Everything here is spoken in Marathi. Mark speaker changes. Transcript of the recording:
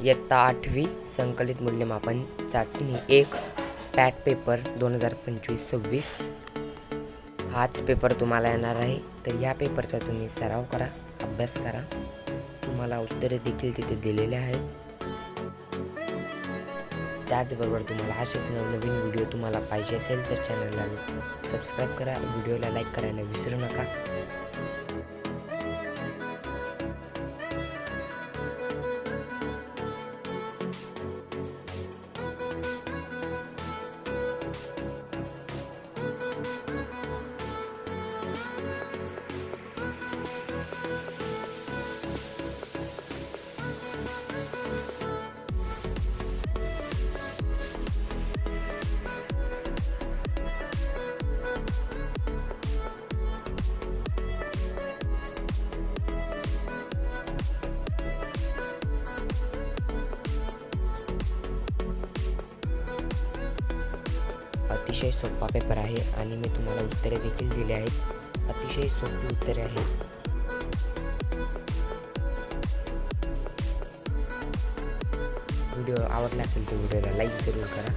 Speaker 1: इयत्ता 8वी संकलित मूल्यमापन चाचणी 1 पॅट पेपर 2025-26 हाच पेपर तुम्हाला येणार आहे। तर या पेपरचा तुम्ही सराव करा, अभ्यास करा। तुम्हाला उत्तरे देखील तिथे दिलेले आहेत। त्याचबरोबर तुम्हाला असेच नवनवीन व्हिडिओ तुम्हाला पाहिजे असेल तर चॅनलला सबस्क्राईब करा, व्हिडिओला लाईक करायला विसरू नका। अतिशय सोपा पेपर आहे आणि मी तुम्हाला उत्तरे देखील दिली आहेत। अतिशय सोपी उत्तरे आहेत। व्हिडिओ आवडला असेल तर व्हिडिओला लाईक जरूर करा।